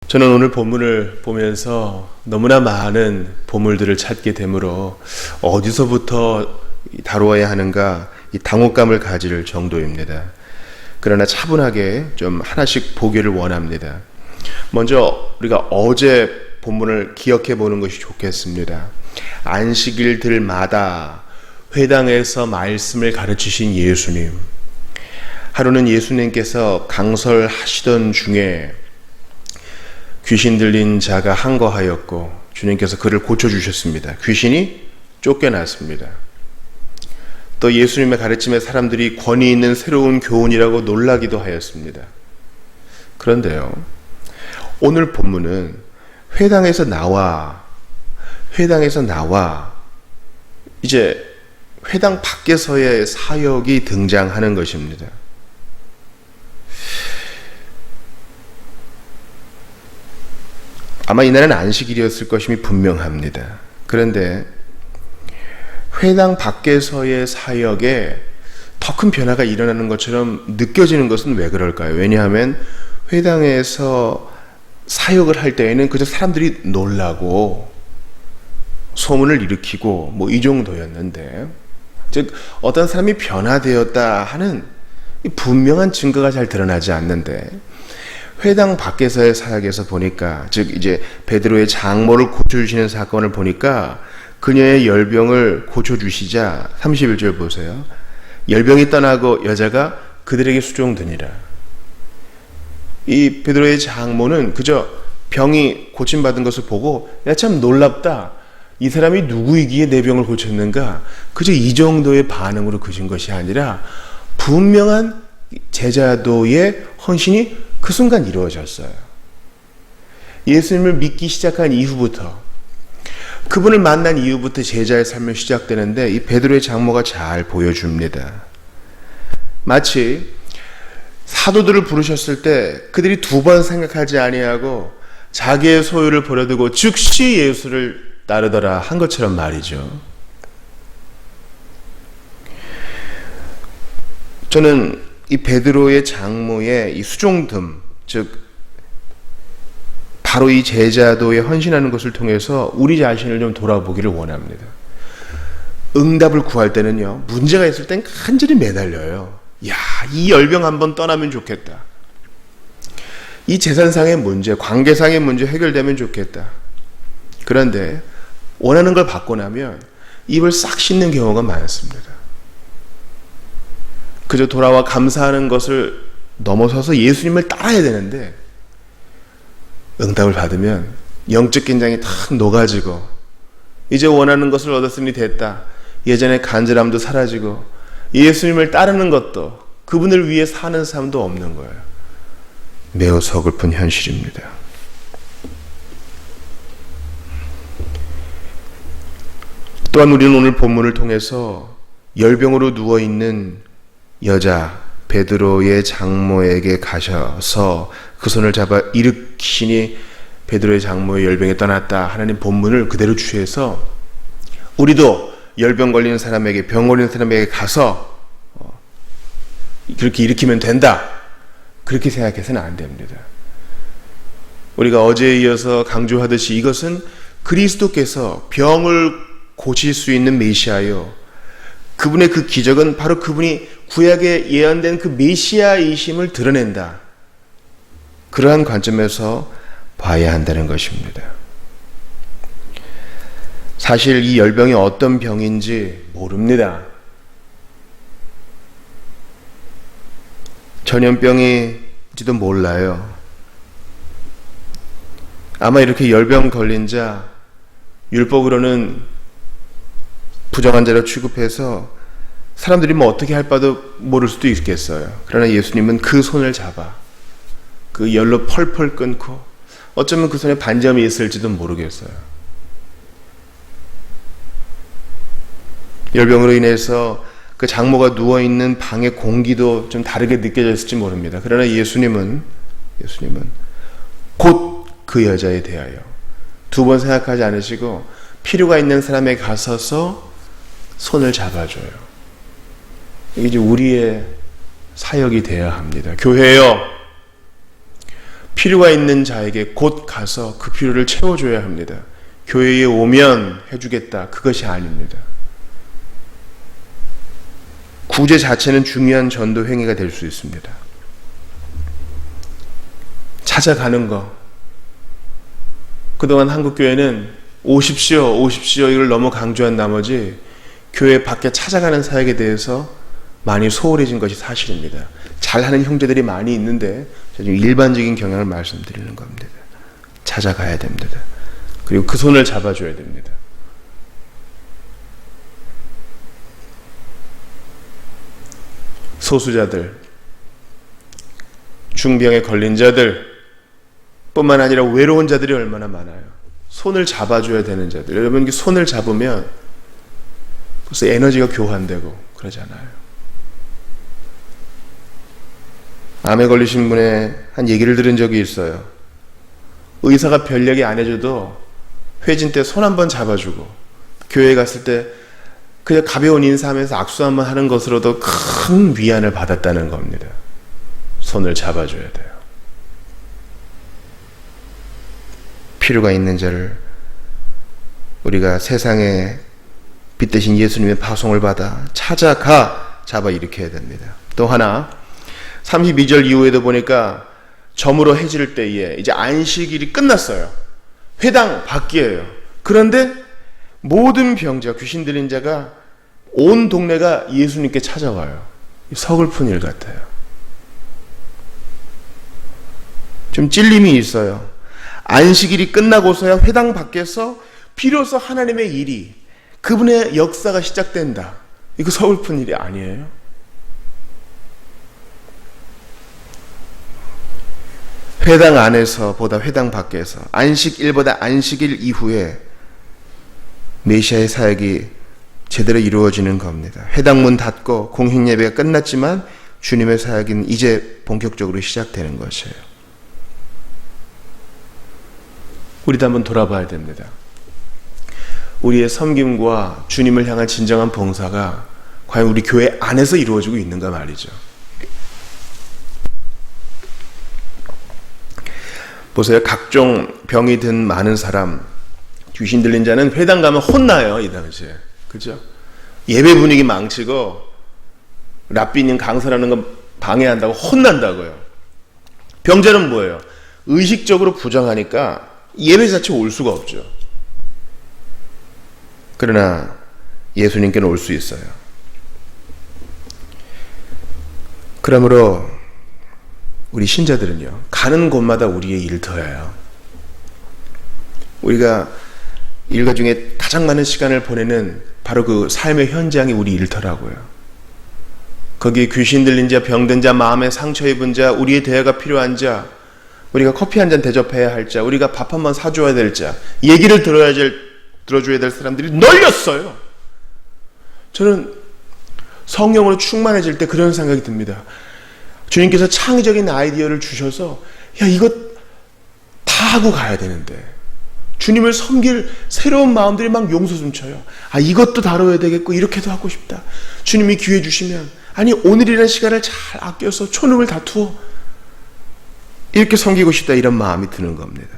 저는 오늘 본문을 보면서 너무나 많은 보물들을 찾게 되므로 어디서부터 다루어야 하는가 이 당혹감을 가질 정도입니다. 그러나 차분하게 좀 하나씩 보기를 원합니다. 먼저 우리가 어제 본문을 기억해 보는 것이 좋겠습니다. 안식일들마다 회당에서 말씀을 가르치신 예수님. 하루는 예수님께서 강설하시던 중에 귀신 들린 자가 항거하였고 주님께서 그를 고쳐주셨습니다. 귀신이 쫓겨났습니다. 또 예수님의 가르침에 사람들이 권위 있는 새로운 교훈이라고 놀라기도 하였습니다. 그런데요, 오늘 본문은 회당에서 나와 이제 회당 밖에서의 사역이 등장하는 것입니다. 아마 이날은 안식일이었을 것임이 분명합니다. 그런데 회당 밖에서의 사역에 더 큰 변화가 일어나는 것처럼 느껴지는 것은 왜 그럴까요? 왜냐하면 회당에서 사역을 할 때에는 그저 사람들이 놀라고 소문을 일으키고 뭐 이 정도였는데, 즉 어떤 사람이 변화되었다 하는 분명한 증거가 잘 드러나지 않는데, 회당 밖에서의 사역에서 보니까, 즉 이제 베드로의 장모를 고쳐주시는 사건을 보니까 그녀의 열병을 고쳐주시자 31절 보세요. 열병이 떠나고 여자가 그들에게 수종드니라. 이 베드로의 장모는 그저 병이 고침받은 것을 보고 야, 참 놀랍다, 이 사람이 누구이기에 내 병을 고쳤는가, 그저 이 정도의 반응으로 그친 것이 아니라 분명한 제자도의 헌신이 그 순간 이루어졌어요. 예수님을 믿기 시작한 이후부터, 그분을 만난 이후부터 제자의 삶이 시작되는데 이 베드로의 장모가 잘 보여줍니다. 마치 사도들을 부르셨을 때 그들이 두 번 생각하지 아니하고 자기의 소유를 버려두고 즉시 예수를 따르더라 한 것처럼 말이죠. 저는 이 베드로의 장모의 이 수종듦, 즉 바로 이 제자도에 헌신하는 것을 통해서 우리 자신을 좀 돌아보기를 원합니다. 응답을 구할 때는요, 문제가 있을 땐 간절히 매달려요. 야, 이 열병 한번 떠나면 좋겠다. 이 재산상의 문제, 관계상의 문제 해결되면 좋겠다. 그런데 원하는 걸 받고 나면 입을 싹 씻는 경우가 많습니다. 그저 돌아와 감사하는 것을 넘어서서 예수님을 따라야 되는데, 응답을 받으면 영적 긴장이 탁 녹아지고 이제 원하는 것을 얻었으니 됐다, 예전의 간절함도 사라지고 예수님을 따르는 것도, 그분을 위해 사는 삶도 없는 거예요. 매우 서글픈 현실입니다. 또한 우리는 오늘 본문을 통해서 열병으로 누워있는 여자 베드로의 장모에게 가셔서 그 손을 잡아 일으키시니 베드로의 장모의 열병이 떠났다 하나님 본문을 그대로 취해서 우리도 열병 걸리는 사람에게, 병 걸리는 사람에게 가서 그렇게 일으키면 된다, 그렇게 생각해서는 안 됩니다. 우리가 어제에 이어서 강조하듯이 이것은 그리스도께서 병을 고칠 수 있는 메시아요, 그분의 그 기적은 바로 그분이 구약에 예언된 그 메시아이심을 드러낸다, 그러한 관점에서 봐야 한다는 것입니다. 사실 이 열병이 어떤 병인지 모릅니다. 전염병인지도 몰라요. 아마 이렇게 열병 걸린 자 율법으로는 부정한 자로 취급해서 사람들이 뭐 어떻게 할 바도 모를 수도 있겠어요. 그러나 예수님은 그 손을 잡아 그 열로 펄펄 끊고, 어쩌면 그 손에 반점이 있을지도 모르겠어요. 열병으로 인해서 그 장모가 누워있는 방의 공기도 좀 다르게 느껴졌을지 모릅니다. 그러나 예수님은 곧 그 여자에 대하여 두 번 생각하지 않으시고 필요가 있는 사람에게 가서서 손을 잡아줘요. 이게 이제 우리의 사역이 되어야 합니다. 교회요, 필요가 있는 자에게 곧 가서 그 필요를 채워줘야 합니다. 교회에 오면 해주겠다. 그것이 아닙니다. 구제 자체는 중요한 전도 행위가 될 수 있습니다. 찾아가는 거. 그동안 한국교회는 오십시오, 오십시오 이걸 너무 강조한 나머지 교회 밖에 찾아가는 사역에 대해서 많이 소홀해진 것이 사실입니다. 잘하는 형제들이 많이 있는데 지금 일반적인 경향을 말씀드리는 겁니다. 찾아가야 됩니다. 그리고 그 손을 잡아줘야 됩니다. 소수자들, 중병에 걸린 자들 뿐만 아니라 외로운 자들이 얼마나 많아요. 손을 잡아줘야 되는 자들. 여러분 손을 잡으면 벌써 에너지가 교환되고 그러잖아요. 암에 걸리신 분의 한 얘기를 들은 적이 있어요. 의사가 별 얘기 안 해줘도 회진 때 손 한번 잡아주고 교회에 갔을 때 그냥 가벼운 인사하면서 악수 한번 하는 것으로도 큰 위안을 받았다는 겁니다. 손을 잡아줘야 돼요. 필요가 있는 자를 우리가 세상에 빛 대신 예수님의 파송을 받아 찾아가 잡아 일으켜야 됩니다. 또 하나 32절 이후에도 보니까 저물어 해질 때에 이제 안식일이 끝났어요. 회당 밖이에요. 그런데 모든 병자, 귀신 들린 자가 온 동네가 예수님께 찾아와요. 서글픈 일 같아요. 좀 찔림이 있어요. 안식일이 끝나고서야 회당 밖에서 비로소 하나님의 일이, 그분의 역사가 시작된다. 이거 서글픈 일이 아니에요? 회당 안에서 보다 회당 밖에서, 안식일보다 안식일 이후에 메시아의 사역이 제대로 이루어지는 겁니다. 회당 문 닫고 공식 예배가 끝났지만 주님의 사역은 이제 본격적으로 시작되는 것이에요. 우리도 한번 돌아봐야 됩니다. 우리의 섬김과 주님을 향한 진정한 봉사가 과연 우리 교회 안에서 이루어지고 있는가 말이죠. 보세요. 각종 병이 든 많은 사람, 귀신 들린 자는 회당 가면 혼나요. 이 당시에. 그죠? 예배 분위기 망치고 랍비님 강설하는 거 방해한다고 혼난다고요. 병자는 뭐예요? 의식적으로 부정하니까 예배 자체 올 수가 없죠. 그러나 예수님께는 올 수 있어요. 그러므로 우리 신자들은요, 가는 곳마다 우리의 일터예요. 우리가 일과 중에 가장 많은 시간을 보내는 바로 그 삶의 현장이 우리 일터라고요. 거기에 귀신 들린 자, 병든 자, 마음에 상처 입은 자, 우리의 대화가 필요한 자, 우리가 커피 한 잔 대접해야 할 자, 우리가 밥 한 번 사줘야 될 자, 얘기를 들어줘야 될 사람들이 널렸어요. 저는 성령으로 충만해질 때 그런 생각이 듭니다. 주님께서 창의적인 아이디어를 주셔서 야, 이거 다 하고 가야 되는데, 주님을 섬길 새로운 마음들이 막 용솟음쳐요. 아, 이것도 다뤄야 되겠고 이렇게도 하고 싶다. 주님이 기회 주시면, 아니 오늘이라는 시간을 잘 아껴서 초능을 다투어 이렇게 섬기고 싶다, 이런 마음이 드는 겁니다.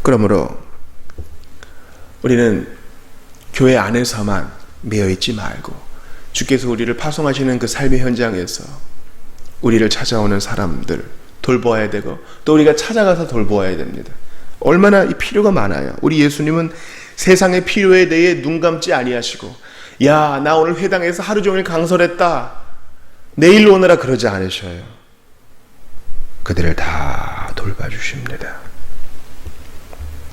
그러므로 우리는 교회 안에서만 매여있지 말고 주께서 우리를 파송하시는 그 삶의 현장에서 우리를 찾아오는 사람들 돌보아야 되고, 또 우리가 찾아가서 돌보아야 됩니다. 얼마나 이 필요가 많아요. 우리 예수님은 세상의 필요에 대해 눈 감지 아니하시고, 야, 나 오늘 회당에서 하루 종일 강설했다, 내일로 오느라 그러지 않으셔요. 그들을 다 돌봐주십니다.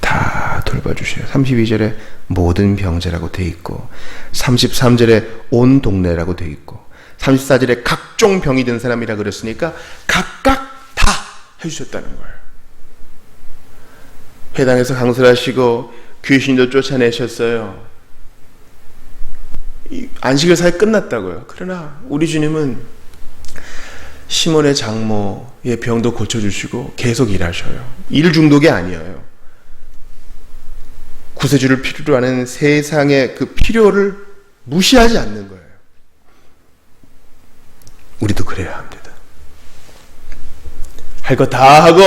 다 돌봐주셔요. 32절에 모든 병자라고 돼 있고, 33절에 온 동네라고 돼 있고, 34절에 각종 병이 든 사람이라 그랬으니까 각각 다 해주셨다는 거예요. 회당에서 강설하시고 귀신도 쫓아내셨어요. 안식일 사회 끝났다고요. 그러나 우리 주님은 시몬의 장모의 병도 고쳐주시고 계속 일하셔요. 일 중독이 아니에요. 구세주를 필요로 하는 세상의 그 필요를 무시하지 않는 거예요. 우리도 그래야 합니다. 할 거 다 하고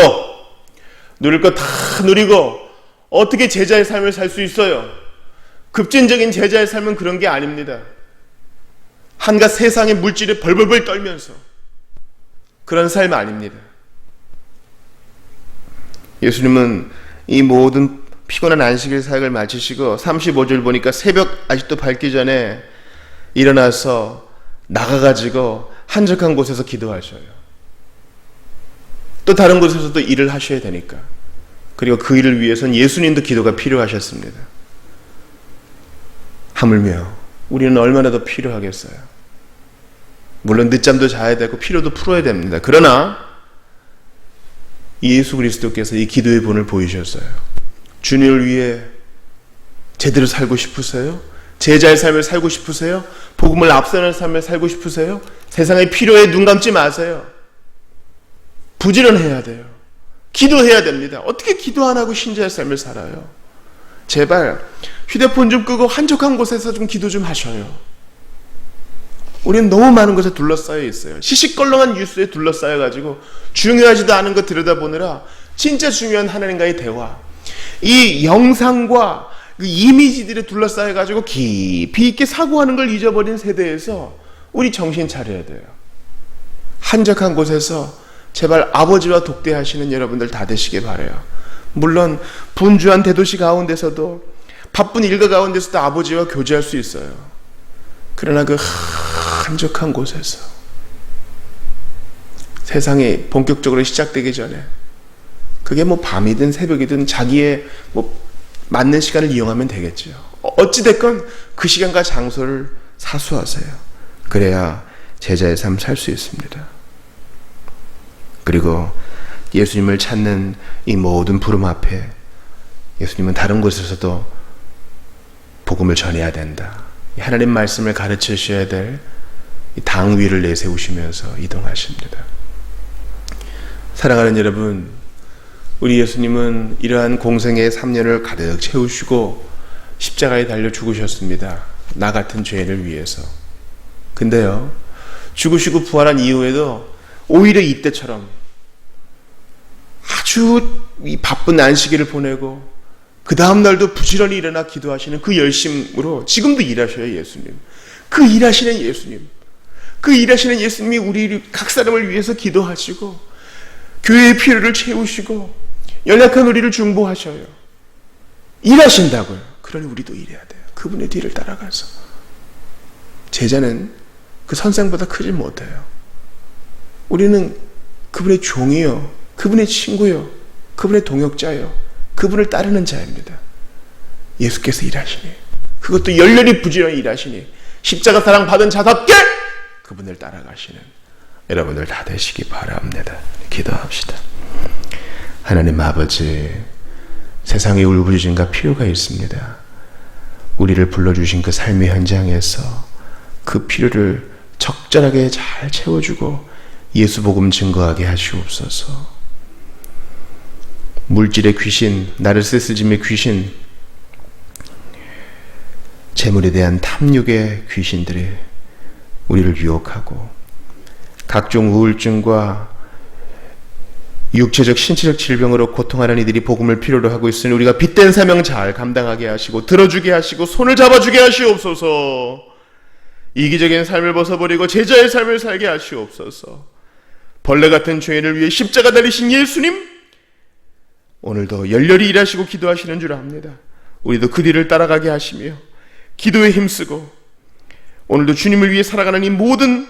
누릴 거 다 누리고 어떻게 제자의 삶을 살 수 있어요? 급진적인 제자의 삶은 그런 게 아닙니다. 한갓 세상의 물질에 벌벌벌 떨면서 그런 삶 아닙니다. 예수님은 이 모든 피곤한 안식일 사역을 마치시고 35절 보니까 새벽 아직도 밝기 전에 일어나서 나가가지고 한적한 곳에서 기도하셔요. 또 다른 곳에서도 일을 하셔야 되니까. 그리고 그 일을 위해서는 예수님도 기도가 필요하셨습니다. 하물며 우리는 얼마나 더 필요하겠어요. 물론 늦잠도 자야 되고 피로도 풀어야 됩니다. 그러나 예수 그리스도께서 이 기도의 본을 보이셨어요. 주님을 위해 제대로 살고 싶으세요? 제자의 삶을 살고 싶으세요? 복음을 앞서는 삶을 살고 싶으세요? 세상의 필요에 눈 감지 마세요. 부지런해야 돼요. 기도해야 됩니다. 어떻게 기도 안 하고 신자의 삶을 살아요? 제발 휴대폰 좀 끄고 한적한 곳에서 좀 기도 좀 하셔요. 우리는 너무 많은 것에 둘러싸여 있어요. 시시껄렁한 뉴스에 둘러싸여가지고 중요하지도 않은 것 들여다보느라 진짜 중요한 하나님과의 대화, 이 영상과 그 이미지들에 둘러싸여가지고 깊이 있게 사고하는 걸 잊어버린 세대에서 우리 정신 차려야 돼요. 한적한 곳에서 제발 아버지와 독대하시는 여러분들 다 되시길 바라요. 물론 분주한 대도시 가운데서도 바쁜 일과 가운데서도 아버지와 교제할 수 있어요. 그러나 그 한적한 곳에서 세상이 본격적으로 시작되기 전에 그게 뭐 밤이든 새벽이든 자기의 뭐 맞는 시간을 이용하면 되겠죠. 어찌됐건 그 시간과 장소를 사수하세요. 그래야 제자의 삶 살 수 있습니다. 그리고 예수님을 찾는 이 모든 부름 앞에 예수님은 다른 곳에서도 복음을 전해야 된다. 하나님 말씀을 가르쳐 주셔야 될 당위를 내세우시면서 이동하십니다. 사랑하는 여러분, 우리 예수님은 이러한 공생의 3년을 가득 채우시고 십자가에 달려 죽으셨습니다. 나 같은 죄인을 위해서. 근데요, 죽으시고 부활한 이후에도 오히려 이때처럼 아주 이 바쁜 안식일을 보내고 그 다음 날도 부지런히 일어나 기도하시는 그 열심으로 지금도 일하셔요. 예수님. 그 일하시는 예수님, 그 일하시는 예수님이 우리 각 사람을 위해서 기도하시고 교회의 필요를 채우시고 연약한 우리를 중보하셔요. 일하신다고요. 그러니 우리도 일해야 돼요. 그분의 뒤를 따라가서. 제자는 그 선생보다 크지 못해요. 우리는 그분의 종이요, 그분의 친구요, 그분의 동역자요, 그분을 따르는 자입니다. 예수께서 일하시니, 그것도 열렬히 부지런히 일하시니 십자가 사랑 받은 자답게 그분을 따라가시는 여러분들 다 되시기 바랍니다. 기도합시다. 하나님 아버지, 세상에 울부짖음과 필요가 있습니다. 우리를 불러주신 그 삶의 현장에서 그 필요를 적절하게 잘 채워주고 예수 복음 증거하게 하시옵소서. 물질의 귀신, 나르시시즘의 귀신, 재물에 대한 탐욕의 귀신들이 우리를 유혹하고 각종 우울증과 육체적 신체적 질병으로 고통하는 이들이 복음을 필요로 하고 있으니 우리가 빚된 사명 잘 감당하게 하시고 들어주게 하시고 손을 잡아주게 하시옵소서. 이기적인 삶을 벗어버리고 제자의 삶을 살게 하시옵소서. 벌레 같은 죄인을 위해 십자가 달리신 예수님, 오늘도 열렬히 일하시고 기도하시는 줄 압니다. 우리도 그 뒤를 따라가게 하시며 기도에 힘쓰고 오늘도 주님을 위해 살아가는 이 모든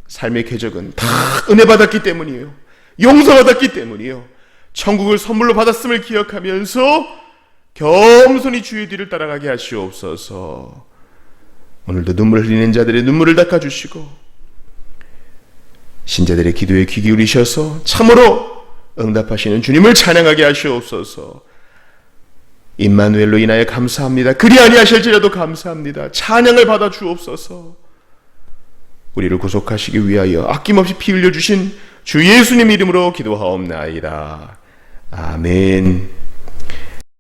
삶의 궤적은 다 은혜 받았기 때문이에요. 용서받았기 때문이요. 천국을 선물로 받았음을 기억하면서 겸손히 주의 뒤를 따라가게 하시옵소서. 오늘도 눈물 흘리는 자들의 눈물을 닦아주시고 신자들의 기도에 귀 기울이셔서 참으로 응답하시는 주님을 찬양하게 하시옵소서. 임마누엘로 인하여 감사합니다. 그리 아니하실지라도 감사합니다. 찬양을 받아 주옵소서. 우리를 구속하시기 위하여 아낌없이 피 흘려주신 주 예수님 이름으로 기도하옵나이다. 아멘.